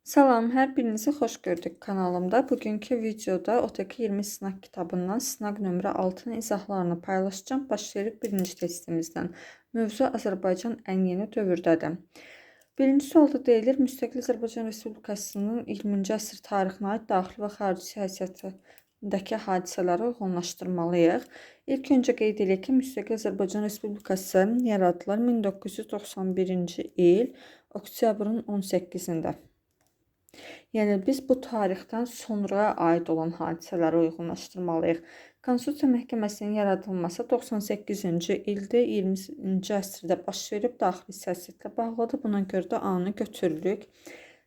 Salam, hər birinizi xoş gördük kanalımda. Bugünkü videoda OTK 20 sınaq kitabından sınaq nömrə 6-nın izahlarını paylaşacağım. Başlayırıq birinci testimizdən. Mövzu Azərbaycan ən yeni dövrdədir. Birinci sualda deyilir, müstəqil Azərbaycan Respublikasının 20-ci əsr tarixinə aid daxili və xarici siyasətindəki hadisələri uyğunlaşdırmalıyıq. İlk öncə qeyd edək ki, müstəqil Azərbaycan Respublikası yaradılar 1991-ci il oktyabrın 18-də. Yəni biz bu tarixdən sonraya aid olan hadisələri uyğunlaşdırmalıyıq. Konstitusiya Məhkəməsinin yaradılması 98-ci ildə 20-ci əsrdə baş verib, daxili siyasətlə bağlıdır. Buna görə də A-nı götürürük.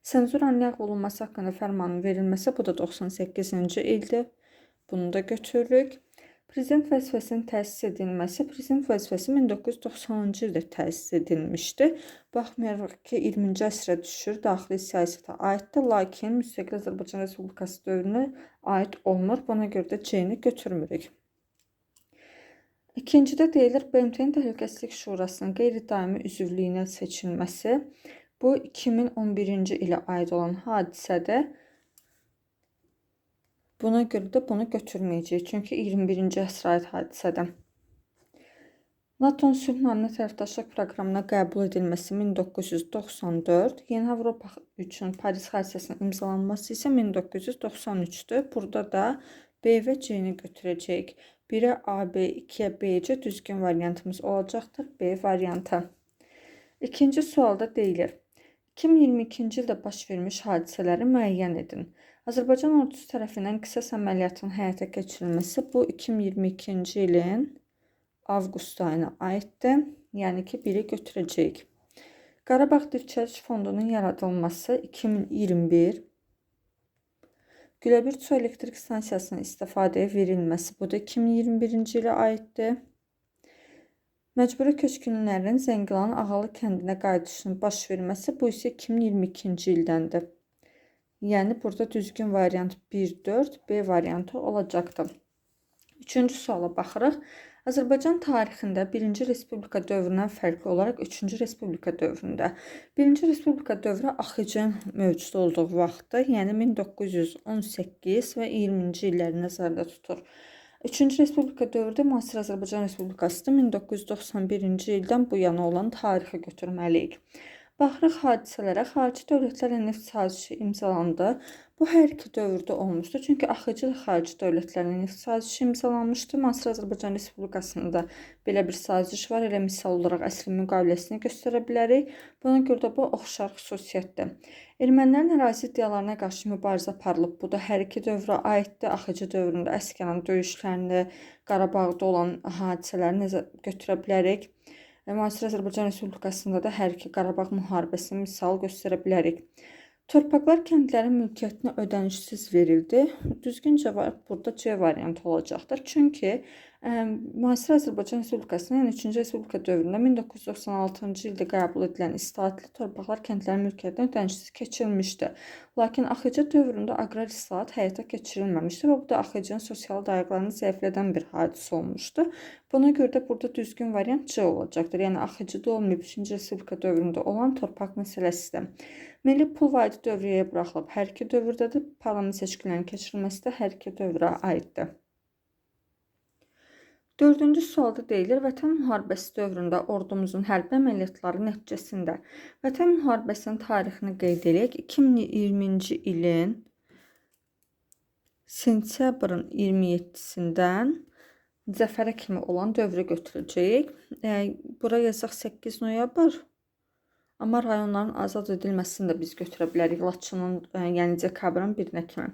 Senzuranın ləğv olunması haqqında fərmanın verilməsi, bu da 98-ci ildir. Bunu da götürürük. Prezident vəzifəsinin təsis edilməsi, prezident vəzifəsi 1990-cı ildə təsis edilmişdi. Baxmayaraq ki, 20-ci əsrə düşür, daxili siyasətə aiddir, lakin müstəqil Azərbaycan Respublikası dövrünə aid olmur. Buna görə də C-ni götürmürük. İkincidə deyilir, BMT-nin Təhlükəsizlik Şurasının qeyri-daimi üzvlüyünə seçilməsi. Bu 2011-ci ilə aid olan hadisədir. Buna görə də bunu götürməyəcəyik, çünki 21-ci əsrə aid hadisədir. NATO-nun sülhnaminə tərəfdaşlıq proqramına qəbul edilməsi 1994, Yeni Avropa üçün Paris xəritəsinin imzalanması isə 1993-dür. Burada da B və C-ni götürəcəyik. 1-ə A, B, 2-yə B, C düzgün variantımız olacaqdır. B variantı. İkinci sualda deyilir, 2022-ci ildə baş vermiş hadisələri müəyyən edin. Azərbaycan ordusu tərəfindən qisas əməliyyatının həyata keçirilməsi bu 2022-ci ilin avqust ayına aiddir. Yəni ki, biri götürəcəyik. Qarabağ Dirçəliş Fondunun yaradılması 2021. Güləbir su elektrik stansiyasının istifadəyə verilməsi, bu da 2021-ci ilə aiddir. Məcburi köçkünlərin Zəngilan Ağalı kəndinə qayıdışının baş verməsi, bu isə 2022-ci ildəndir. Yəni, burada düzgün variant 1-4, B variantı olacaqdır. Üçüncü suala baxırıq. Azərbaycan tarixində 1-ci Respublika dövründən fərqli olaraq 3-cü Respublika dövründə. 1-ci Respublika dövrü AXC-nin mövcud olduğu vaxtda, yəni 1918 və 20-ci illəri nəzərdə tutur. 3-cü Respublika dövrdə müasir Azərbaycan Respublikası 1991-ci ildən bu yana olan tarixi götürməliyik. Baxırıq hadisələrə, xarici dövlətlərlə neft sazişi imzalandı. Bu hər iki dövrdə olmuşdu. Çünki AXC ilə xarici dövlətlərlə neft sazişi imzalanmışdı. Müasir Azərbaycan Respublikasında belə bir saziş var. Elə misal olaraq əsli müqaviləsini göstərə bilərik. Buna görə də bu oxşar xüsusiyyətdir. Ermənilərin ərazi iddialarına qarşı mübarizə aparılıb. Bu da hər iki dövrə aiddir. AXC dövründə Əsgəran döyüşlərini, Qarabağda olan hadisələri götürə bilərik. Müasir Azərbaycan Respublikasında da hər iki Qarabağ müharibəsini misal göstərə bilərik. Torpaqlar kəndlərin mülkiyyətinə ödənişsiz verildi. Düzgün cavab burada C variantı olacaqdır. Çünki müasir Azərbaycan Respublikasının, yəni 3-cü Respublika dövründə 1996-cı ildə qəbul edilən islahatlı torpaqlar kəndlərin mülkiyyətinə ödənişsiz keçirilmişdi. Lakin AXC dövründə aqrar islahat həyata keçirilməmişdi və bu da AXC-nin sosial dayanıqlarını zəiflədən bir hadisə olmuşdu. Buna görə də burada düzgün variant C olacaqdır. Yəni AXC-də olmayıb 3-cü Respublika dövründə olan torpaq məsələsidir. Milli pul vaidi dövriyyəyə buraxılıb. Hər iki dövrdə də parlament seçkilərinin keçirilməsi də hər iki dövrə aiddir. Dördüncü sualda deyilir, Vətən müharibəsi dövründə ordumuzun hərbi əməliyyatları nəticəsində Vətən müharibəsinin tarixini qeyd edək. 2020-ci ilin sentyabrın 27-sindən zəfərə kimi olan dövrü götürəcəyik. Bura yazaq 8 noyabr. Amma rayonların azad edilməsini də biz götürə bilərik. Laçının, yəni dekabrın 1-nə kimi.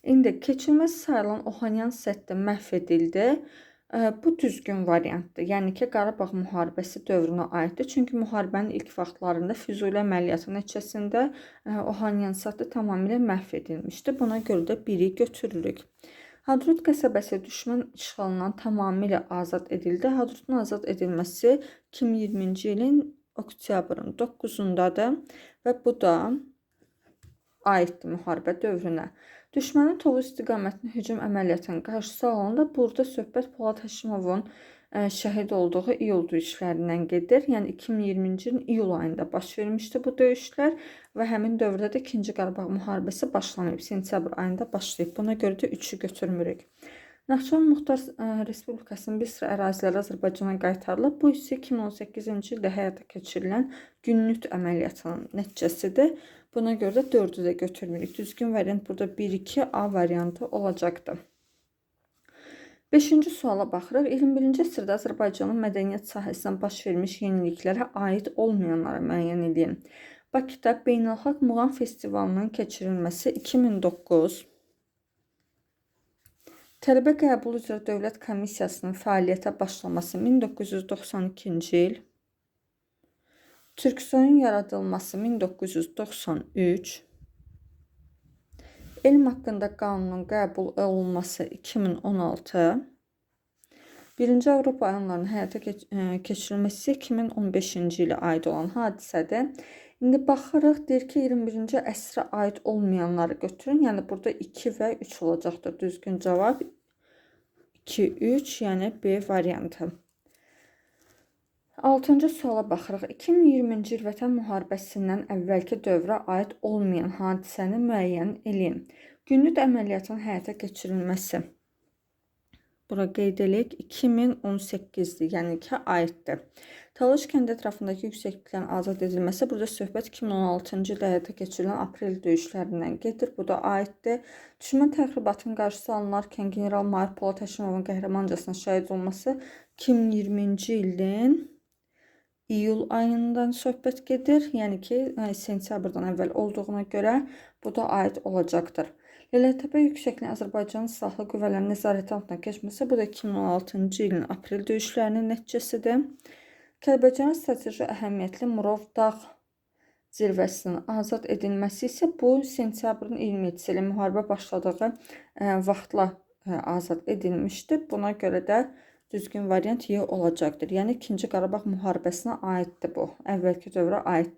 İndi keçilməz sayılan Ohanyan səddi məhv edildi. Bu düzgün variantdır. Yəni ki, Qarabağ müharibəsi dövrünə aiddir. Çünki müharibənin ilk vaxtlarında Füzuli əməliyyatı nəticəsində Ohanyan səddi tamamilə məhv edilmişdi. Buna görə də biri götürürük. Hadrut qəsəbəsi düşmən işğalından tamamilə azad edildi. Hadrutun azad edilməsi 2020-ci ilin oktyabrın 9-dadır və bu da aiddir müharibə dövrünə. Düşmənin Tovuz istiqamətinin hücum əməliyyatının qarşısı alındı. Burada söhbət Polad Həşimovun şəhid olduğu iyul döyüşlərindən gedir. Yəni 2020-ci ilin iyul ayında baş vermişdi bu döyüşlər və həmin dövrdə də 2-ci Qarabağ müharibəsi başlamayıb. Sentyabr ayında başlayıb. Buna görə də 3-ü götürmürük. Naxçıvan Muxtar Respublikasının bir sıra əraziləri Azərbaycana qaytarılıb. Bu isə 2018-ci ildə həyata keçirilən Günnüt əməliyyatının nəticəsidir. Buna görə də 4-ü də götürmürük. Düzgün variant burada 1-2 A variantı olacaqdır. 5-ci suala baxırıq. 21-ci əsrdə Azərbaycanın mədəniyyət sahəsindən baş vermiş yeniliklərə aid olmayanları müəyyən edin. Bakıda Beynəlxalq Muğam Festivalının keçirilməsi 2009. Tələbə qəbulu üzrə Dövlət Komissiyasının fəaliyyətə başlaması 1992-ci il. Türksoyun yaradılması 1993. Elm haqqında qanunun qəbul olunması 2016. Birinci Avropa oyunlarının həyata keçirilməsi 2015-ci ilə aid olan hadisədir. İndi baxırıq, deyir ki, 21-ci əsrə aid olmayanları götürün. Yəni burada 2 və 3 olacaqdır. Düzgün cavab 2, 3, yəni B variantı. 6-cı suala baxırıq. 2020-ci il Vətən müharibəsindən əvvəlki dövrə aid olmayan hadisəni müəyyən edin. Günnüt əməliyyatının həyata keçirilməsi. Bura qeyd edək 2018-dir, yəni ki, aiddir. Talış kəndi ətrafındakı yüksəkliklərin azad edilməsi. Burada söhbət 2016-cı ildə həyata keçirilən aprel döyüşlərindən gedir. Bu da aiddir. Düşmən təxribatının qarşısı alınarkən General Mahir Polad Həşimovun qəhrəmancasına şəhid olması 2020-ci ilin iyul ayından söhbət gedir. Yəni ki, sentyabrdan əvvəl olduğuna görə bu da aid olacaqdır. Lələtəpə yüksəkliyin Azərbaycanın silahlı qüvvələrinin nəzarəti altına keçməsi, bu da 2016-cı ilin aprel döyüşlərinin nəticəsidir. Kəlbəcərin strateji əhəmiyyətli Murov dağ zirvəsinin azad edilməsi isə bu sentyabrın 27-si ilə müharibə başladığı vaxtla azad edilmişdir. Buna görə də düzgün variant Y olacaqdır. Yəni 2-ci Qarabağ müharibəsinə aiddir bu. Əvvəlki dövrə aid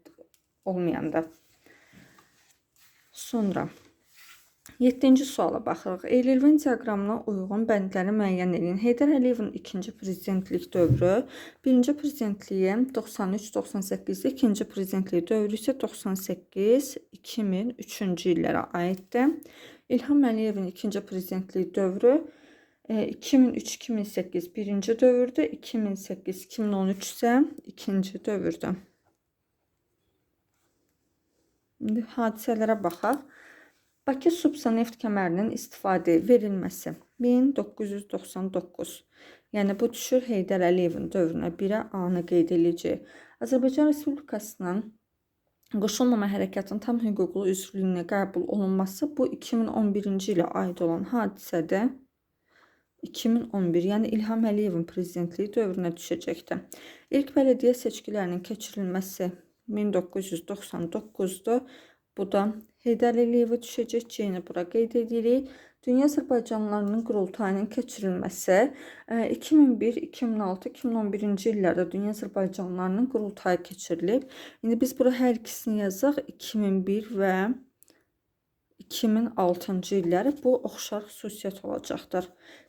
olmayanda. Sonra 7-ci suala baxırıq. Eylül diaqramına uyğun bəndləri müəyyən edin. Heydər Əliyevin 2-ci prezidentlik dövrü, 1-ci prezidentliyi 93-98-də, 2-ci prezidentlik dövrü isə 98-2003-cü illərə aiddir. İlham Əliyevin 2-ci prezidentlik dövrü 2003-2008 birinci dövrdür, 2008-2013 isə ikinci dövrdür. İndi hadisələrə baxaq. Bakı Subsa neft kəmərinin istifadəyə verilməsi 1999. Yəni bu düşür Heydər Əliyevin dövrünə 1-ə A-nı qeyd edəcək. Azərbaycan Respublikasının qoşulmama hərəkatının tam hüquqlu üzvlüyünə qəbul olunması bu 2011-ci ilə aid olan hadisədir. 2011, yəni İlham Əliyevin prezidentliyi dövrünə düşəcəkdir. İlk bələdiyyə seçkilərinin keçirilməsi 1999-dur. Bu da Heydər Əliyevə düşəcək. C-ni bura qeyd edirik. Dünya Azərbaycanlılarının qurultayının keçirilməsi 2001, 2006, 2011-ci illərdə Dünya Azərbaycanlılarının qurultayı keçirilib. İndi biz bura hər ikisini yazaq. 2001 və 2006-cı illəri bu oxşar xüsusiyyət olacaqdır.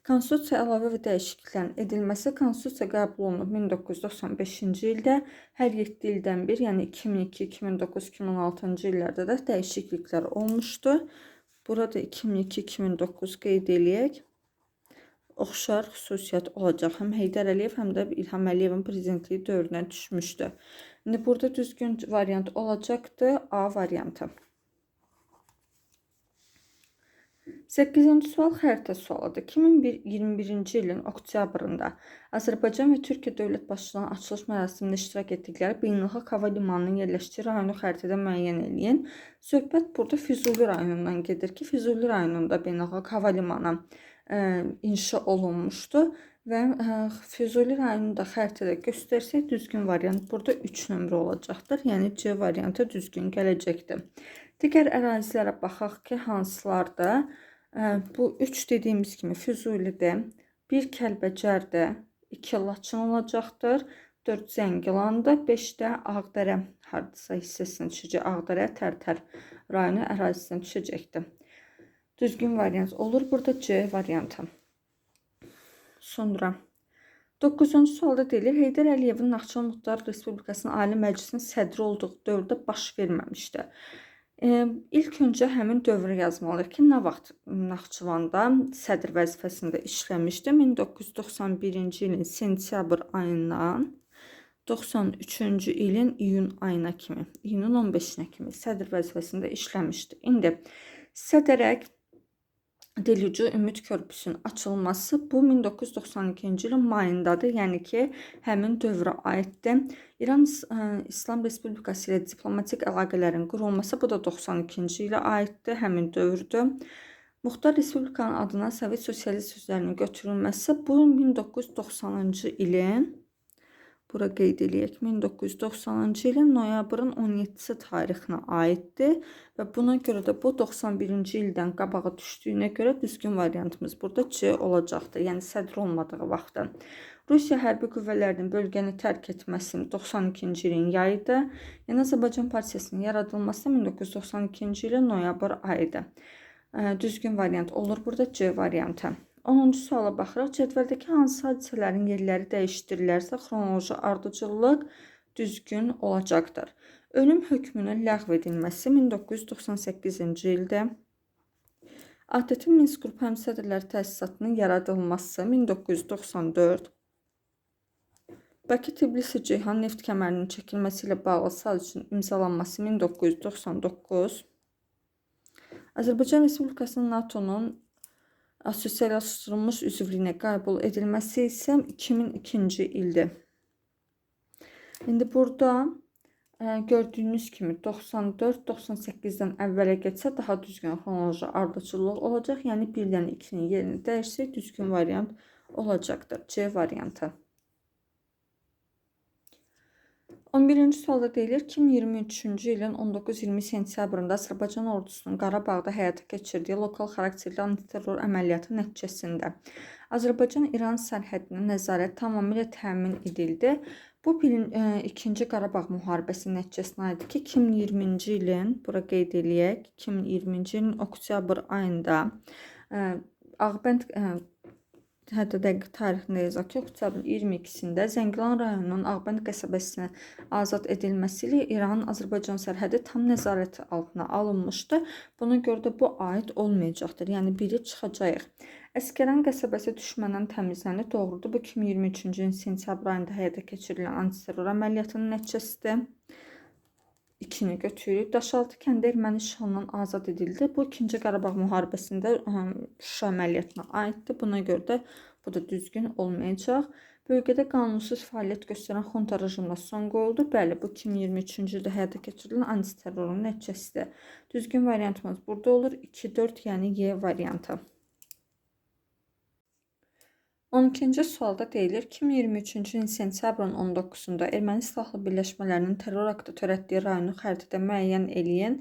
Konstitusiya əlavə və dəyişikliklərin edilməsi Konstitusiya qəbul olunub 1995-ci ildə. Hər 7 ildən bir, yəni 2002, 2009, 2016-cı illərdə də dəyişikliklər olmuşdu. Burada 2002, 2009 qeyd eləyək. Oxşar xüsusiyyət olacaq. Həm Heydər Əliyev, həm də İlham Əliyevin prezidentliyi dövrünə düşmüşdü. İndi burada düzgün variant olacaqdır A variantı. 8-ci sual xəritə sualıdır. 2021-ci ilin oktyabrında Azərbaycan və Türkiyə dövlət başçılarının açılış mərasimində iştirak etdikləri beynəlxalq hava limanının yerləşdiyi rayonu xəritədə müəyyən edin. Söhbət burada Füzuli rayonundan gedir ki, Füzuli rayonunda beynəlxalq hava limanı inşa olunmuşdu və Füzuli rayonunu da xəritədə göstərsək düzgün variant burada 3 nömrə olacaqdır. Yəni C variantı düzgün gələcəkdir. Digər ərazilərə baxaq ki, hansılardır? Bu 3 dediyimiz kimi Füzulidir, 1 Kəlbəcərdir, 2 Laçın olacaqdır, 4 Zəngilandır, 5 də Ağdərə hardasa hissəsinə düşəcək. Ağdərə Tərtər rayonu ərazisinə düşəcəkdir. Düzgün variant olur burada C variantı. Sonra 9-cu sualda deyilir, Heydər Əliyevin Naxçıvan Muxtar Respublikasının Ali Məclisinin sədri olduğu dövrdə baş verməmişdir. İlk öncə həmin dövrü yazmalıyıq ki, nə vaxt Naxçıvanda sədr vəzifəsində işləmişdi? 1991-ci ilin sentyabr ayından 93-cü ilin iyun ayına kimi, iyunun 15-nə kimi sədr vəzifəsində işləmişdi. İndi sədərək Delici Ümid Körpüsünün açılması bu 1992-ci ilin mayındadır. Yəni ki, həmin dövrə aiddir. İran İslam Respublikası ilə diplomatik əlaqələrin qurulması bu da 92-ci ilə aiddir, həmin dövrdür. Muxtar Respublikanın adına Sovet Sosialist sözlərinin götürülməsi bu 1990-cı ilin bura qeyd eləyək, 1990-cı ilin noyabrın 17-si tarixinə aiddir və buna görə də bu 91-ci ildən qabağa düşdüyünə görə düzgün variantımız burada C olacaqdır. Yəni sədr olmadığı vaxtda. Rusiya hərbi qüvvələrinin bölgəni tərk etməsi 92-ci ilin yayıdır. Yəni Azərbaycan Partiyasının yaradılması 1992-ci ilin noyabr ayıdır. Düzgün variant olur burada C variantı. 10-cu suala baxıraq. Cədvəldəki hansı hadisələrin yerləri dəyişdirilərsə, xronoloji ardıcıllıq düzgün olacaqdır. Ölüm hökmünün ləğv edilməsi 1998-ci ildə. ATƏT-in Minsk Qrupu Həmsədrləri Təsisatının yaradılması 1994. Bakı-Tbilisi-Ceyhan neft kəmərinin çəkilməsi ilə bağlı sazişin imzalanması 1999. Azərbaycan Respublikasının NATO-nun asosiallaşdırılmış üzvlüyünə qəbul edilməsi isə 2002-ci ildir. İndi burada gördüyünüz kimi 94-98-dən əvvələ getsə daha düzgün xronoloji ardıcıllıq olacaq. Yəni 1-dən 2-nin yerini dəyişsək düzgün variant olacaqdır. C variantı. 11-ci sualda deyilir, 2023-cü ilin 19-20 sentyabrında Azərbaycan ordusunun Qarabağda həyata keçirdiyi lokal xarakterli antiterror əməliyyatı nəticəsində Azərbaycan-İran sərhədinə nəzarət tamamilə təmin edildi. Bu 2-ci Qarabağ müharibəsi nəticəsinə aiddir ki, 2020-ci ilin, bura qeyd eləyək, 2020-ci ilin oktyabr ayında Ağbənd hətta dəqiq tarixində yazaq ki, oktyabrın 22-sində Zəngilan rayonunun Ağbənd qəsəbəsinə azad edilməsi ilə İranın Azərbaycan sərhədi tam nəzarət altına alınmışdı. Buna görə də bu aid olmayacaqdır. Yəni biri çıxacaq. Əskəran qəsəbəsi düşməndən təmizlənir. Doğrudur. Bu 2023-cü ilin sentyabr ayında həyata keçirilən antiterror əməliyyatının nəticəsidir. 2-ni götürürük. Daşaltı kəndi erməni işğalından azad edildi. Bu 2-ci Qarabağ müharibəsində Şuşa əməliyyatına aiddir. Buna görə də bu da düzgün olmayacaq. Bölgədə qanunsuz fəaliyyət göstərən xunta rejiminə son qoyuldu. Bəli, bu 2023-cü ildə həyata keçirilən antiterrorun nəticəsidir. Düzgün variantımız burada olur. 2-4, yəni Y variantı. 12-ci sualda deyilir, 2023-cü ilin sentyabrın 19-da erməni silahlı birləşmələrinin terror aktı törətdiyi rayonu xəritədə müəyyən eləyin.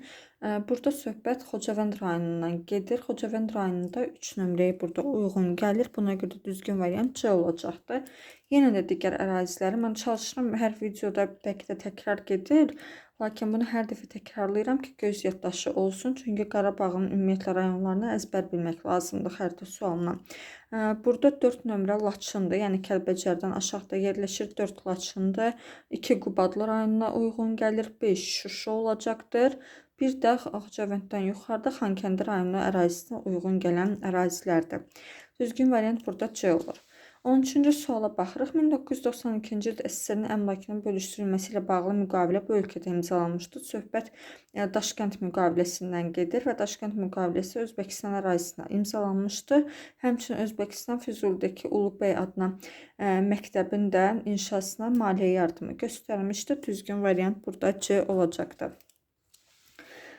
Burada söhbət Xocavənd rayonundan gedir. Xocavənd rayonunda 3 nömrəyə burada uyğun gəlir. Buna görə də düzgün variant C olacaqdır. Yenə də digər əraziləri mən çalışıram. Hər videoda bəlkə də təkrar gedir. Lakin bunu hər dəfə təkrarlayıram ki, göz yaddaşı olsun. Çünki Qarabağın ümumiyyətlə rayonlarını əzbər bilmək lazımdır xəritə sualına. Burada 4 nömrə Laçındır. Yəni Kəlbəcərdən aşağıda yerləşir. 4 Laçındır. 2 Qubadlı rayonuna uyğun gəlir. 5 Şuşa olacaqdır. Bir də Ağcavənddən yuxarıda Xankəndi rayonu ərazisinə uyğun gələn ərazilərdir. Düzgün variant burada C olur. 13-cü suala baxırıq. 1992-ci ildə SSR-nin əmlakının bölüşdürülməsi ilə bağlı müqavilə bu ölkədə imzalanmışdır. Söhbət Daşkənd müqaviləsindən gedir və Daşkənd müqaviləsi Özbəkistan ərazisinə imzalanmışdır. Həmçinin Özbəkistan Füzulidəki Ulubəy adına məktəbin də inşasına maliyyə yardımı göstərmişdir. Düzgün variant burada C olacaqdır.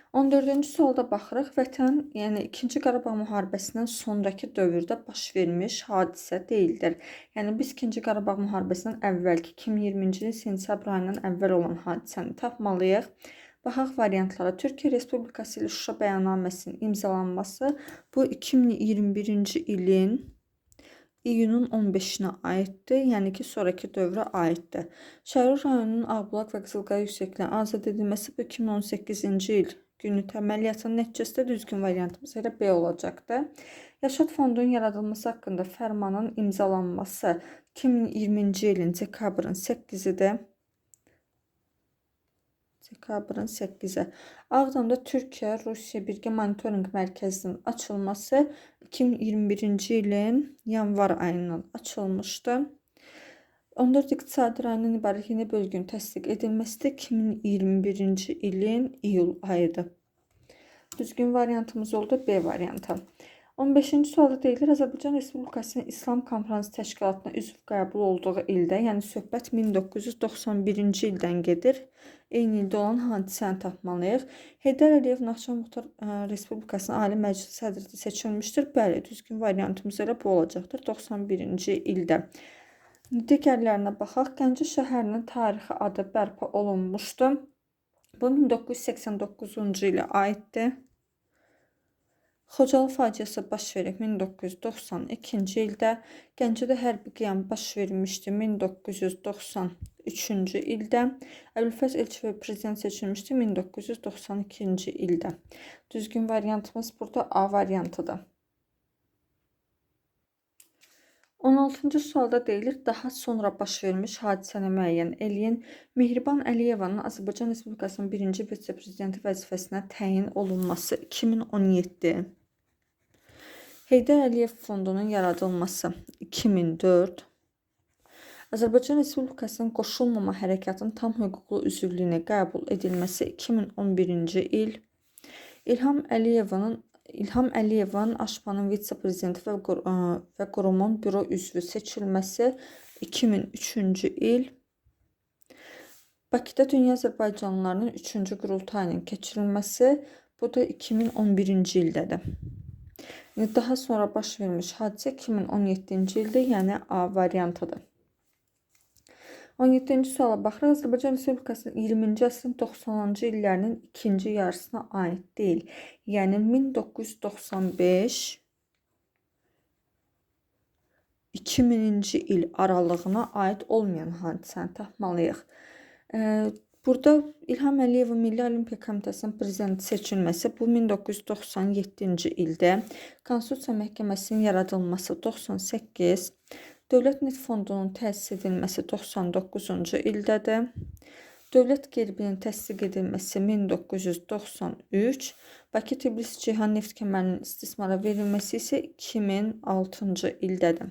14-cü sualda baxırıq. Vətən, yəni 2-ci Qarabağ müharibəsindən sonraki dövrdə baş vermiş hadisə deyildir. Yəni biz 2-ci Qarabağ müharibəsindən əvvəlki 2020-ci ilin sentyabr ayından əvvəl olan hadisəni tapmalıyıq. Baxaq variantlara. Türkiyə Respublikası ilə Şuşa bəyannaməsinin imzalanması bu 2021-ci ilin iyunun 15-nə aiddir. Yəni ki, sonraki dövrə aiddir. Şərur rayonunun Ağbulaq və Qızılqaya yüksəkliyi azad edilməsi bu 2018-ci il Günüt əməliyyatının nəticəsində düzgün variantımız elə B olacaqdır. Yaşad fondunun yaradılması haqqında fərmanın imzalanması 2020-ci ilin dekabrın 8-idir. Dekabrın 8-i. Ağdamda Türkiyə-Rusiya Birgə Monitorinq Mərkəzinin açılması 2021-ci ilin yanvar ayından açılmışdı. 14 iqtisadi rayondan ibarət yeni bölgünün təsdiq edilməsi də 2021-ci ilin iyul ayıdır. Düzgün variantımız oldu B variantı. 15-ci sualda deyilir, Azərbaycan Respublikasının İslam Konferansı Təşkilatına üzv qəbul olduğu ildə, yəni söhbət 1991-ci ildən gedir. Eyni ildə olan hadisəni tapmalıyıq. Heydər Əliyev Naxçıvan Muxtar Respublikasının Ali Məclisi sədri seçilmişdir. Bəli, düzgün variantımız elə bu olacaqdır 91-ci ildə. Digərlərinə baxaq. Gəncə şəhərinin tarixi adı bərpa olunmuşdu. Bu 1989-cu ilə aiddir. Xocalı faciəsi baş verib 1992-ci ildə. Gəncədə hərbi qiyam baş vermişdi 1993-cü ildə. Əbülfəz Elçiyev prezident seçilmişdi 1992-ci ildə. Düzgün variantımız burada A variantıdır. 16-cı sualda deyilir, daha sonra baş vermiş hadisəni müəyyən eləyin. Mehriban Əliyevanın Azərbaycan Respublikasının 1-ci vitse-prezidenti vəzifəsinə təyin olunması 2017. Heydər Əliyev fondunun yaradılması 2004. Azərbaycan Respublikasının qoşulmama hərəkatının tam hüquqlu üzvlüyünə qəbul edilməsi 2011-ci il. İlham Əliyevanın Aşpanın vitse-prezidenti və Qurumun büro üzvü seçilməsi 2003-cü il. Bakıda Dünya Azərbaycanlılarının 3-cü qurultayının keçirilməsi, bu da 2011-ci ildədir. Daha sonra baş vermiş hadisə 2017-ci ildə, yəni A variantıdır. 17-ci suala baxırıq. Azərbaycan Respublikasının 20-ci əsrin 90-cı illərinin ikinci yarısına aid deyil. Yəni 1995-2000-ci il aralığına aid olmayan hadisəni tapmalıyıq. Burada İlham Əliyevin Milli Olimpiya Komitəsinin prezidenti seçilməsi bu 1997-ci ildə. Konstitusiya Məhkəməsinin yaradılması 98. Dövlət Neft Fondunun təsis edilməsi 99-cu ildədir. Dövlət gerbinin təsdiq edilməsi 1993. Bakı-Tbilisi-Ceyhan neft kəmərinin istismara verilməsi isə 2006-cı ildədir.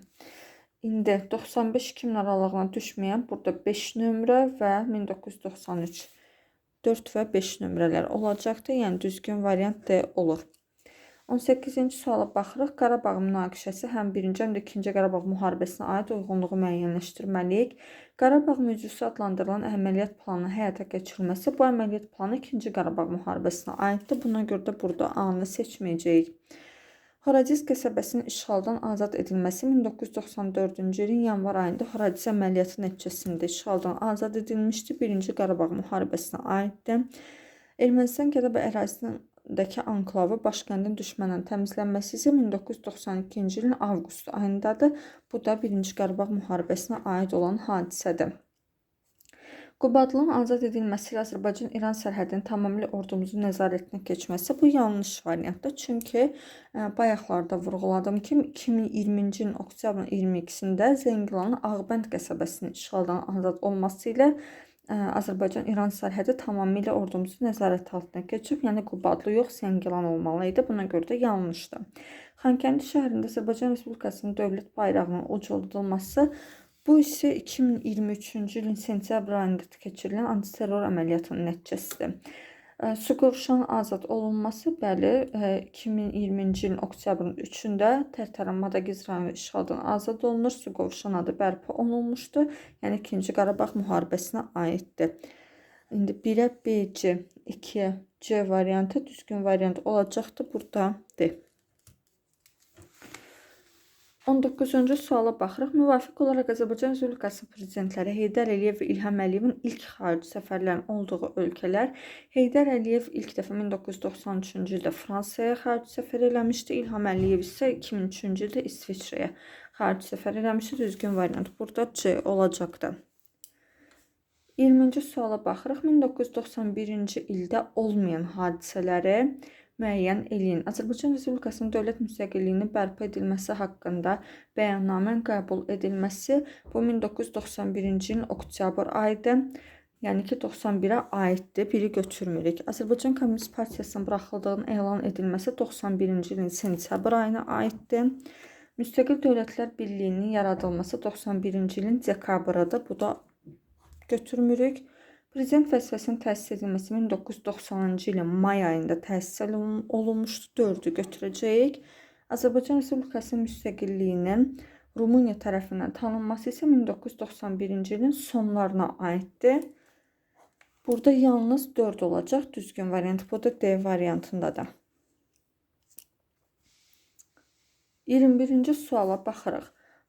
İndi 95-2000 aralığına düşməyən burada 5 nömrə və 1993 4 və 5 nömrələr olacaqdır. Yəni düzgün variant D olur. 18-ci suala baxırıq. Qarabağ münaqişəsi həm 1-ci həm də 2-ci Qarabağ müharibəsinə aid uyğunluğu müəyyənləşdirməliyik. Qarabağ mövzusu adlandırılan əməliyyat planının həyata keçirilməsi, bu əməliyyat planı 2-ci Qarabağ müharibəsinə aiddir. Buna görə də burada A-nı seçməyəcəyik. Horadiz qəsəbəsinin işğaldan azad edilməsi 1994-cü ilin yanvar ayında Horadiz əməliyyatı nəticəsində işğaldan azad edilmişdi. 1-ci Qarabağ müharibəsinə aiddir. Ermənistan Gədəbə ərazisindəki anklavı başkəndin düşməndən təmizlənməsi isə 1992-ci ilin avqust ayındadır. Bu da 1-ci Qarabağ müharibəsinə aid olan hadisədir. Qubadlının azad edilməsi ilə Azərbaycan-İran sərhədinin tamamilə ordumuzun nəzarətinə keçməsi bu yanlış variantdır. Çünki bayaqlarda vurğuladım ki, 2020-ci ilin oktyabrın 22-sində Zəngilanın Ağbənd qəsəbəsinin işğaldan azad olması ilə Azərbaycan-İran sərhədi tamamilə ordumuzun nəzarət altına keçib, yəni Qubadlı yox, Zəngilan olmalı idi. Buna görə də yanlışdır. Xankəndi şəhərində Azərbaycan Respublikasının dövlət bayrağının ucaldılması, bu isə 2023-cü ilin sentyabr ayında keçirilən antiterror əməliyyatının nəticəsidir. Suqovuşanın azad olunması, bəli, 2020-ci ilin oktyabrın 3-də Tərtərin Madagiz rayonu işğaldan azad olunur. Suqovuşan adı bərpa olunmuşdu. Yəni 2-ci Qarabağ müharibəsinə aiddir. İndi 1-ə B, C, 2-yə C variantı düzgün variant olacaqdır. Burada D. 19-cu suala baxırıq. Müvafiq olaraq Azərbaycan Respublikasının prezidentləri Heydər Əliyev və İlham Əliyevin ilk xarici səfərlərin olduğu ölkələr. Heydər Əliyev ilk dəfə 1993-cü ildə Fransaya xarici səfər eləmişdi. İlham Əliyev isə 2003-cü ildə İsveçrəyə xarici səfər eləmişdi. Düzgün variant burada C olacaqdır. 20-ci suala baxırıq. 1991-ci ildə olmayan hadisələri müəyyən eləyin. Azərbaycan Respublikasının dövlət müstəqilliyinin bərpa edilməsi haqqında bəyannamənin qəbul edilməsi bu 1991-ci ilin oktyabr ayıdır. Yəni ki, 91-ə aiddir, biri götürmürük. Azərbaycan Kommunist Partiyasının buraxıldığının elan edilməsi 91-ci ilin sentyabr ayına aiddir. Müstəqil Dövlətlər Birliyinin yaradılması 91-ci ilin dekabrıdır, bu da götürmürük. Prezident vəzifəsinin təsis edilməsi 1990-cı ilin may ayında təsis olunmuşdu, 4-ü götürəcəyik. Azərbaycan Respublikasının müstəqilliyinin Rumıniya tərəfindən tanınması isə 1991-ci ilin sonlarına aiddir. Burada yalnız 4 olacaq, düzgün variant. Bu da D variantındadır. 21-ci suala baxırıq.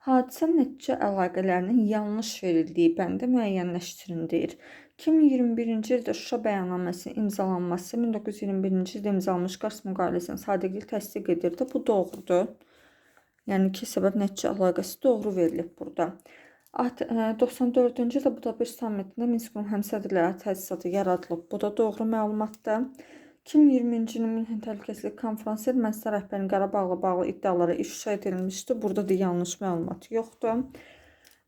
Hadisə nəticə əlaqələrinin yanlış verildiyi bəndə müəyyənləşdirin deyir. 2021-ci ildə Şuşa bəyannaməsinin imzalanması 1921-ci ildə imzalanmış Qars müqaviləsinin sadiqlik təsdiq edirdi. Bu doğrudur. Yəni ki, səbəb nəticə əlaqəsi doğru verilib burada. 94-cü ildə Budapest sammitində Minsk həmsədrləri təsisatı yaradılıb. Bu da doğru məlumatdır. 2020-ci ilin Münhen Təhlükəsizlik Konfransı Ermənistan rəhbərinin Qarabağla bağlı iddialara ifşa edilmişdi. Burada da yanlış məlumat yoxdur.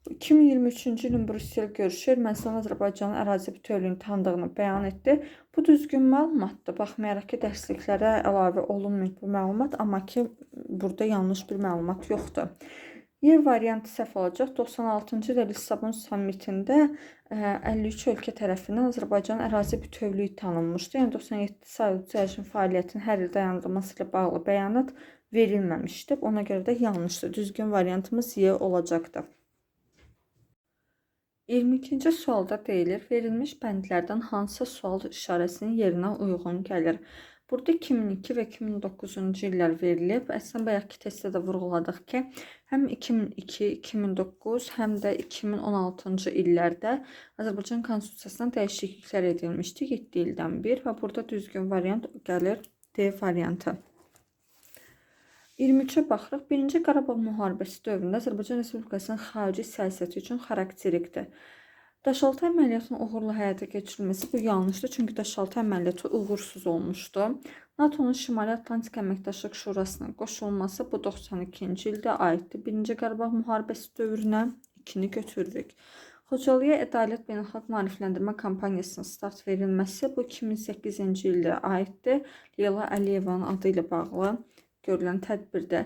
2023-cü ilin Brüssel görüşü Ermənistan Azərbaycanın ərazi bütövlüyünü tanıdığını bəyan etdi. Bu düzgün məlumatdır. Baxmayaraq ki, dərsliklərə əlavə olunmayıb bu məlumat, amma ki, burada yanlış bir məlumat yoxdur. Yer variantı səhv olacaq. 96-cı ildə Lissabon sammitində 53 ölkə tərəfindən Azərbaycanın ərazi bütövlüyü tanınmışdı. Yəni 97 sayılı düzəlişin fəaliyyətinin hər il dayandırılması ilə bağlı bəyanat verilməmişdi. Ona görə də yanlışdır. Düzgün variantımız Y olacaqdır. 22-ci sualda deyilir, verilmiş bəndlərdən hansı sual işarəsinin yerinə uyğun gəlir? Burada 2002 və 2009-cu illər verilib. Əslən, bayaqki testdə də vurğuladıq ki, həm 2002, 2009, həm də 2016-cı illərdə Azərbaycan Konstitusiyasına dəyişikliklər edilmişdi 7 ildən bir və burada düzgün variant gəlir D variantı. 23-ə baxırıq. 1-ci Qarabağ müharibəsi dövründə Azərbaycan Respublikasının xarici siyasəti üçün xarakterikdir. Daşaltı əməliyyatının uğurla həyata keçirilməsi bu yanlışdır, çünki daşaltı əməliyyatı uğursuz olmuşdu. NATO-nun Şimali Atlantik Əməkdaşlıq Şurasına qoşulması bu 92-ci ildə aiddir. 1-ci Qarabağ müharibəsi dövrünə 2-ni götürürük. Xocalıya Ədalət Beynəlxalq Maarifləndirmə Kampaniyasına start verilməsi bu 2008-ci ildə aiddir. Leyla Əliyevanın adı ilə bağlı görülən tədbirdə.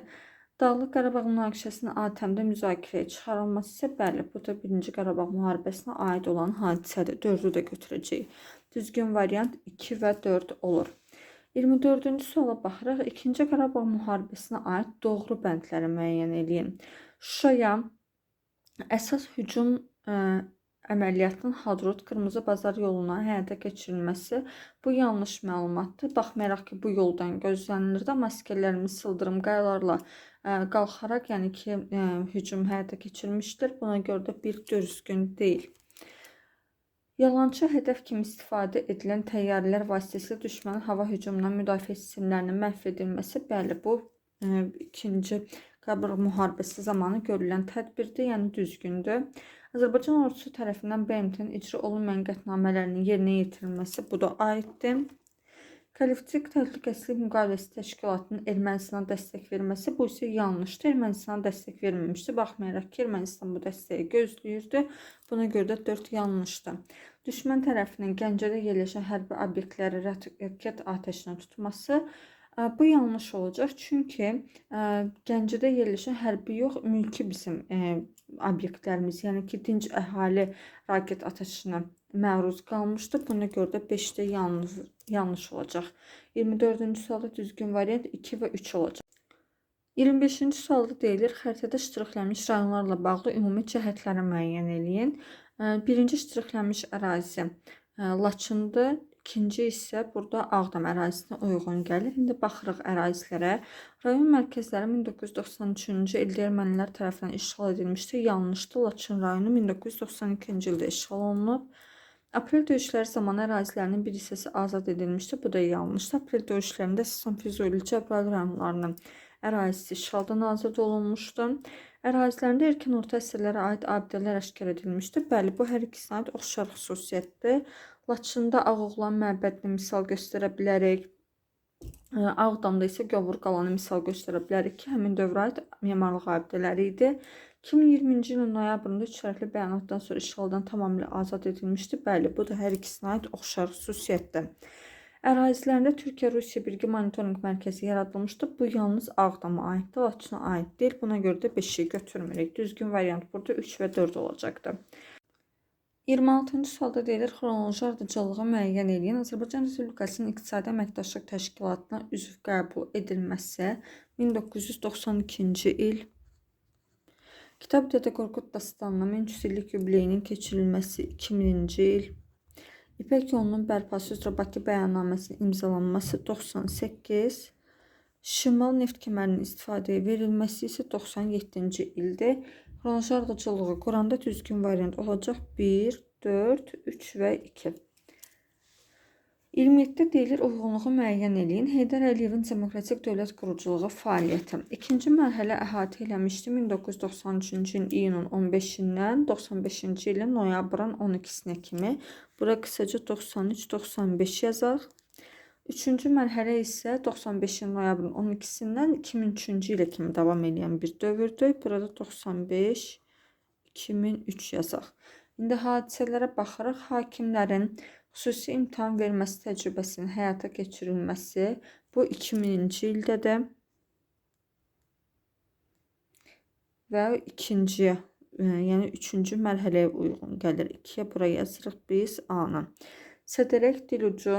Dağlıq Qarabağ münaqişəsinin ATƏM-də müzakirəyə çıxarılması isə bəli, bu da 1-ci Qarabağ müharibəsinə aid olan hadisədir. 4-ü də götürəcəyik. Düzgün variant 2 və 4 olur. 24-cü suala baxırıq. 2-ci Qarabağ müharibəsinə aid doğru bəndləri müəyyən edin. Şuşaya əsas hücum əməliyyatının Hadrut Qırmızı Bazar yoluna həyata keçirilməsi bu yanlış məlumatdır. Baxmayaraq ki, bu yoldan gözlənilirdi, amma əsgərlərimiz sıldırım qayalarla qalxaraq, yəni ki, hücum həyata keçirmişdir. Buna görə də bir düzgün deyil. Yalançı hədəf kimi istifadə edilən təyyarələr vasitəsilə düşmənin hava hücumundan müdafiə sistemlərinin məhv edilməsi, bəli, bu 2-ci Qarabağ müharibəsi zamanı görülən tədbirdir, yəni düzgündür. Azərbaycan ordusu tərəfindən BMT-nin icra olunmayan qətnamələrinin yerinə yetirilməsi bu da aiddir. Kollektiv Təhlükəsizlik Müqaviləsi Təşkilatının Ermənistana dəstək verməsi bu isə yanlışdır. Ermənistana dəstək verməmişdir. Baxmayaraq ki, Ermənistan bu dəstəyi gözləyirdi. Buna görə də 4 yanlışdır. Düşmən tərəfindən Gəncədə yerləşən hərbi obyektləri raket atəşinə tutması bu yanlış olacaq. Çünki Gəncədə yerləşən hərbi yox, mülki bizim obyektlərimiz, yəni ki, dinc əhali raket atəşinə məruz qalmışdı. Buna görə də 5-də yanlış olacaq. 24-cü sualda düzgün variant 2 və 3 olacaq. 25-ci sualda deyilir, xəritədə ştrixlənmiş rayonlarla bağlı ümumi cəhətləri müəyyən eləyin. Birinci ştrixlənmiş ərazi Laçındır. İkinci isə burada Ağdam ərazisinə uyğun gəlir. İndi baxırıq ərazilərə. Rayon mərkəzləri 1993-cü ildə ermənilər tərəfindən işğal edilmişdir. Yanlışdır. Laçın rayonu 1992-ci ildə işğal olunub. Aprel döyüşləri zamanı ərazilərinin bir hissəsi azad edilmişdi. Bu da yanlışdır. Aprel döyüşlərində Sisan, Füzuli, Cəbrayıl rayonlarının ərazisi işğaldan azad olunmuşdu. Ərazilərində erkən orta əsrlərə aid abidələr aşkar edilmişdir. Bəli, bu hər ikisinə aid oxşar xüsusiyyətdir. Laçında Ağoğlan məbədini misal göstərə bilərik. Ağdamda isə Gövur qalanı misal göstərə bilərik ki, həmin dövrə aid memarlıq abidələri idi. 2020-ci ilin noyabrında 3 tərəfli bəyanatdan sonra işğaldan tamamilə azad edilmişdi. Bəli, bu da hər ikisinə aid oxşar xüsusiyyətdir. Ərazilərində Türkiyə-Rusiya birgə monitorinq mərkəzi yaradılmışdı. Bu yalnız Ağdama aiddir, Laçına aid deyil. Buna görə də 5-i götürmürük. Düzgün variant burada 3 və 4 olacaqdır. 26-cı sualda deyilir, xronoloji ardıcıllığı müəyyən edən Azərbaycan Respublikasının İqtisadi Əməkdaşlıq Təşkilatına üzv qəbul edilməsi 1992-ci il. Kitab Dədə Qorqud dastanının 1300 illik yubileyinin keçirilməsi 2000-ci il. İpək yolunun bərpası üzrə Bakı bəyannaməsinin imzalanması 98. Şimal neft kəmərinin istifadəyə verilməsi isə 97-ci ildir. Xronoloji ardıcıllığı quranda düzgün variant olacaq 1, 4, 3 və 2. 27-də deyilir, uyğunluğu müəyyən eləyin. Heydər Əliyevin demokratik dövlət quruculuğu fəaliyyəti. İkinci mərhələ əhatə eləmişdi 1993-cü ilin iyunun 15-dən 95-ci ilin noyabrın 12-sinə kimi. Bura qısaca 93-95 yazaq. Üçüncü mərhələ isə 95-in noyabrın 12-sindən 2003-cü ilə kimi davam edən bir dövrdür. Burada 95-2003 yazaq. İndi hadisələrə baxaraq hakimlərin xüsusi imtahan verməsi təcrübəsinin həyata keçirilməsi bu 2000-ci ildədir. Və ikinciyə, yəni üçüncü mərhələyə uyğun gəlir. 2-yə buraya yazırıq biz A-nı. Sədərək dilucu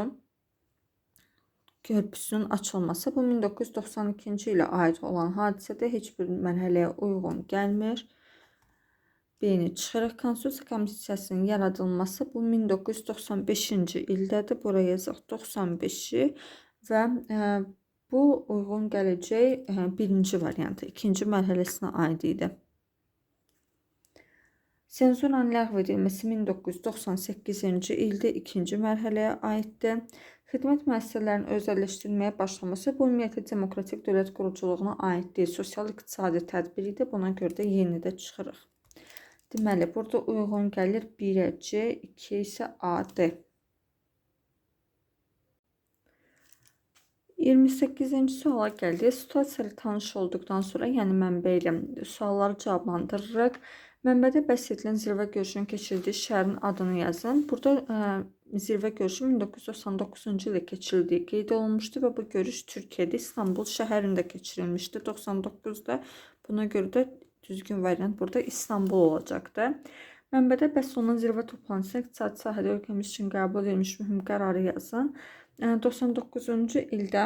körpüsünün açılması bu 1992-ci ilə aid olan hadisədə heç bir mərhələyə uyğun gəlmir. B-ni çıxırıq. Konstitusiya Komissiyasının yaradılması bu 1995-ci ildədir. Buraya yazaq 95-i və bu uyğun gələcək birinci variantı, ikinci mərhələsinə aid idi. Senzuranın ləğv edilməsi 1998-ci ildə ikinci mərhələyə aiddir. Xidmət müəssisələrinin özəlləşdirilməyə başlaması bu ümumiyyətlə demokratik dövlət quruculuğuna aid deyil, sosial-iqtisadi tədbir idi. Buna görə də yeni də çıxırıq. Deməli, burada uyğun gəlir 1-ə C, 2 isə A-dır. 28-ci suala gəldik. Situasiya ilə tanış olduqdan sonra, yəni mənbə ilə sualları cavablandırırıq. Mənbədə bəhs edilən zirvə görüşünün keçirildiyi şəhərin adını yazın. Burada zirvə görüşü 1999-cu ildə keçirildiyi qeyd olunmuşdu və bu görüş Türkiyədə İstanbul şəhərində keçirilmişdi 99-da. Buna görə də düzgün variant burada İstanbul olacaqdır. Mənbədə bəhs olunan zirvə toplantısına iqtisadi sahədə ölkəmiz üçün qəbul edilmiş mühüm qərarı yazın. 99-cu ildə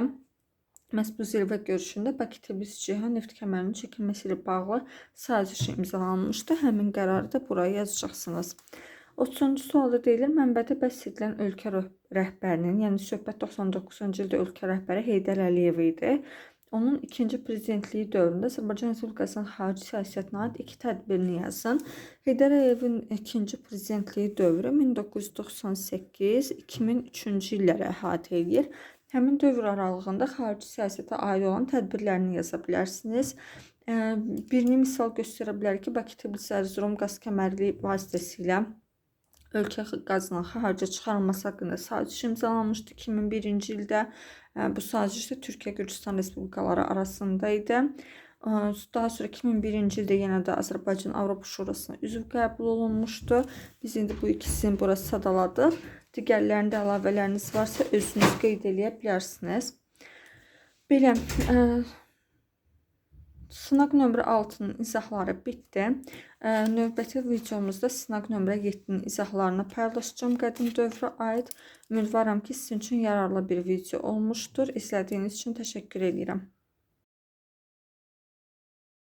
məhz bu zirvə görüşündə Bakı-Tbilisi-Ceyhan neft kəmərinin çəkilməsi ilə bağlı saziş imzalanmışdı. Həmin qərarı da buraya yazacaqsınız. 30-cu sualda deyilir, mənbədə bəhs edilən ölkə rəhbərinin, yəni söhbət 99-cu ildə ölkə rəhbəri Heydər Əliyev idi. Onun ikinci prezidentliyi dövründə Azərbaycan Respublikasının xarici siyasətinə aid 2 tədbirini yazın. Heydər Əliyevin ikinci prezidentliyi dövrü 1998-2003-cü illəri əhatə edir. Həmin dövr aralığında xarici siyasətə aid olan tədbirlərini yaza bilərsiniz. Birini misal göstərə bilər ki, Bakı-Tbilisi-Ərzurum qaz kəmərli vasitəsilə ölkə qazının xaricə çıxarılması haqqında saziş imzalanmışdı 2001-ci ildə. Bu saziş də Türkiyə Gürcüstan Respublikaları arasında idi. Daha sonra 2001-ci ildə yenə də Azərbaycan Avropa Şurasına üzv qəbul olunmuşdu. Biz indi bu ikisini bura sadaladıq. Digərlərində əlavələriniz varsa özünüz qeyd eləyə bilərsiniz. Belə, sınaq nömrə 6-nın izahları bitdi. Növbəti videomuzda sınaq nömrə 7-nin izahlarını paylaşacağım qədim dövrə aid. Ümidvaram ki, sizin üçün yararlı bir video olmuşdur. İzlədiyiniz üçün təşəkkür edirəm.